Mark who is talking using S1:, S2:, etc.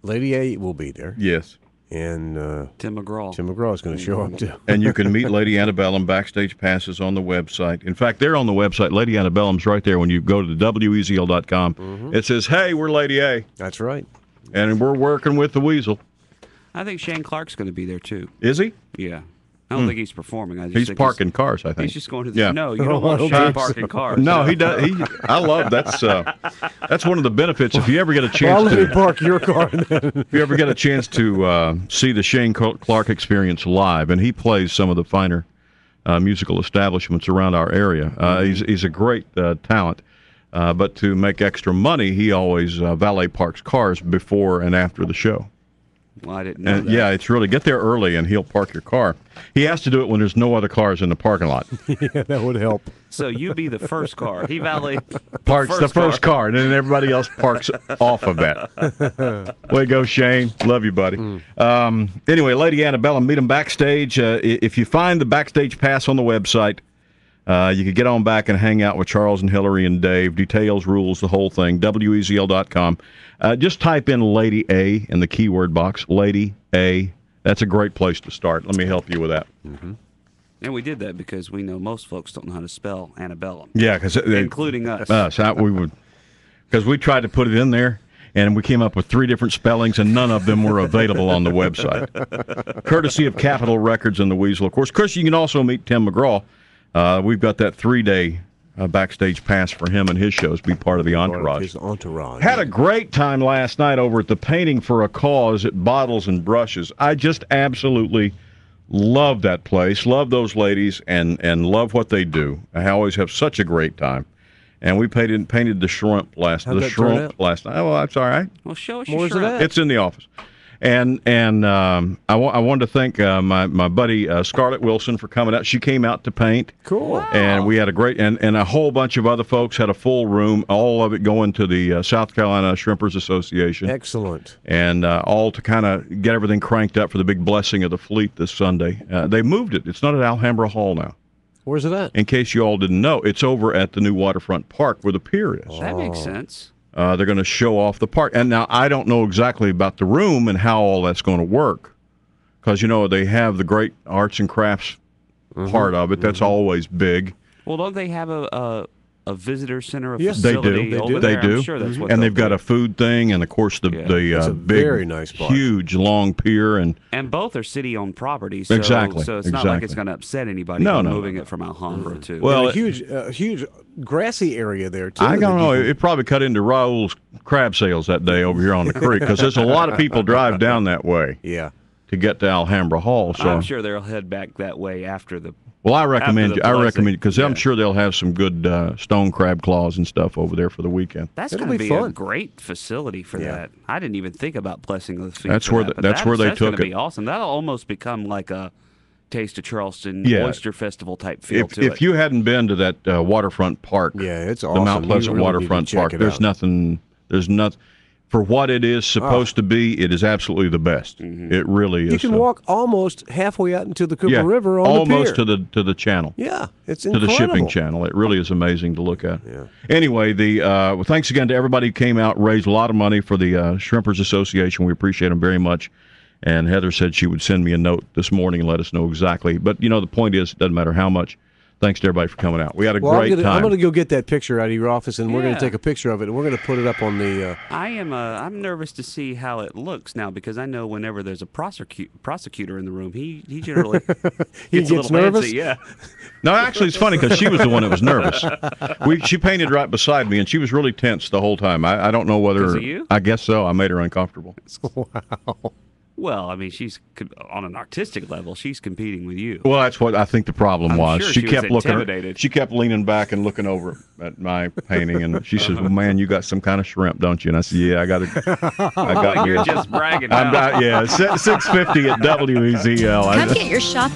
S1: Lady A will be there.
S2: Yes.
S1: And
S3: Tim McGraw.
S1: Tim McGraw is going to show up, too.
S2: And you can meet Lady Antebellum backstage passes on the website. In fact, they're on the website. Lady Antebellum's right there when you go to WEZL.com. Mm-hmm. It says, hey, we're Lady A.
S1: That's right.
S2: And we're working with the Weasel.
S3: I think Shane Clark's going to be there, too.
S2: Is he?
S3: Yeah. I don't think he's performing.
S2: He's parking cars, I think.
S3: He's just going to the... No, you don't want Shane parking cars.
S2: No, he does. I love that's one of the benefits. If you ever get a chance
S1: to park your car,
S2: if you ever get a chance to see the Shane Clark Experience live, and he plays some of the finer musical establishments around our area. He's a great talent, but to make extra money, he always valet parks cars before and after the show.
S3: Well, I didn't know that.
S2: Yeah, it's really, get there early and he'll park your car. He has to do it when there's no other cars in the parking lot.
S1: Yeah, that would help.
S3: So you be the first car. He valet
S2: parks the first car, and then everybody else parks off of that. Way to go, Shane. Love you, buddy. Anyway, Lady Antebellum, meet him backstage. If you find the backstage pass on the website, you can get on back and hang out with Charles and Hillary and Dave. Details, rules, the whole thing. WEZL.com. Just type in Lady A in the keyword box. Lady A. That's a great place to start. Let me help you with that.
S3: Mm-hmm. And we did that because we know most folks don't know how to spell Antebellum.
S2: Yeah,
S3: including us.
S2: Because we tried to put it in there, and we came up with 3 different spellings, and none of them were available on the website. Courtesy of Capitol Records and the Weasel, of course. Chris, you can also meet Tim McGraw. We've got that 3-day backstage pass for him and his shows. Be part of the entourage.
S1: His entourage.
S2: Had a great time last night over at the Painting for a Cause at Bottles and Brushes. I just absolutely love that place. Love those ladies and love what they do. I always have such a great time. And we painted the shrimp last night. Oh, that's all right.
S3: Well, show us your shrimp.
S2: It's in the office. And I wanted to thank my buddy Scarlett Wilson for coming out. She came out to paint.
S1: Cool. Wow.
S2: And we had a great, and a whole bunch of other folks had a full room, all of it going to the South Carolina Shrimpers Association.
S1: Excellent.
S2: And all to kind of get everything cranked up for the big blessing of the fleet this Sunday. They moved it. It's not at Alhambra Hall now.
S1: Where's it at?
S2: In case you all didn't know, it's over at the new waterfront park where the pier is.
S3: Oh. That makes sense.
S2: They're going to show off the park. And now I don't know exactly about the room and how all that's going to work. Because, they have the great arts and crafts part of it. That's always big.
S3: Well, don't they have a visitor center,
S2: facility
S3: over
S2: there?
S3: They do. I'm sure that's what
S2: and they've got a food thing, and of course the
S1: it's a
S2: big,
S1: very nice park.
S2: Huge, long pier, and
S3: both are city-owned properties. So,
S2: exactly.
S3: So it's not like it's going to upset anybody moving it from Alhambra to.
S1: Well, a huge grassy area there too.
S2: I don't know. It probably cut into Raoul's crab sales that day over here on the creek because there's a lot of people drive down that way.
S1: Yeah.
S2: To get to Alhambra Hall, so
S3: I'm sure they'll head back that way after the.
S2: Well, I recommend because I'm sure they'll have some good stone crab claws and stuff over there for the weekend.
S3: That's going to be a great facility for that. I didn't even think about blessing the feet.
S2: That's where they took it.
S3: That's going to be awesome. That'll almost become like a Taste of Charleston Oyster Festival type feel to it.
S2: If you hadn't been to that waterfront park,
S1: it's awesome.
S2: The Mount Pleasant waterfront park. There's nothing. For what it is supposed to be, it is absolutely the best. Mm-hmm. It really is.
S1: You can walk almost halfway out into the Cooper River on
S2: almost
S1: the pier.
S2: to the channel.
S1: Yeah, it's incredible.
S2: To the shipping channel. It really is amazing to look at.
S1: Yeah.
S2: Anyway, thanks again to everybody who came out, raised a lot of money for the Shrimpers Association. We appreciate them very much. And Heather said she would send me a note this morning and let us know exactly. But, the point is, it doesn't matter how much. Thanks to everybody for coming out. We had a great time.
S1: I'm going to go get that picture out of your office, and we're going to take a picture of it, and we're going to put it up on the...
S3: I'm nervous to see how it looks now, because I know whenever there's a prosecutor in the room, he generally gets a little
S1: nervous.
S3: Fancy, yeah.
S2: No, actually, it's funny, because she was the one that was nervous. She painted right beside me, and she was really tense the whole time. I don't know whether...
S3: Because of you?
S2: I guess so. I made her uncomfortable.
S1: Wow.
S3: Well, I mean, she's on an artistic level. She's competing with you.
S2: Well, that's what I think the problem was.
S3: Sure
S2: she kept
S3: was
S2: looking. She kept leaning back and looking over at my painting, and she says, "Well, man, you got some kind of shrimp, don't you?" And I said, "Yeah, I got it.
S3: You're just bragging.
S2: 650 at WEZL.
S4: Come get your shop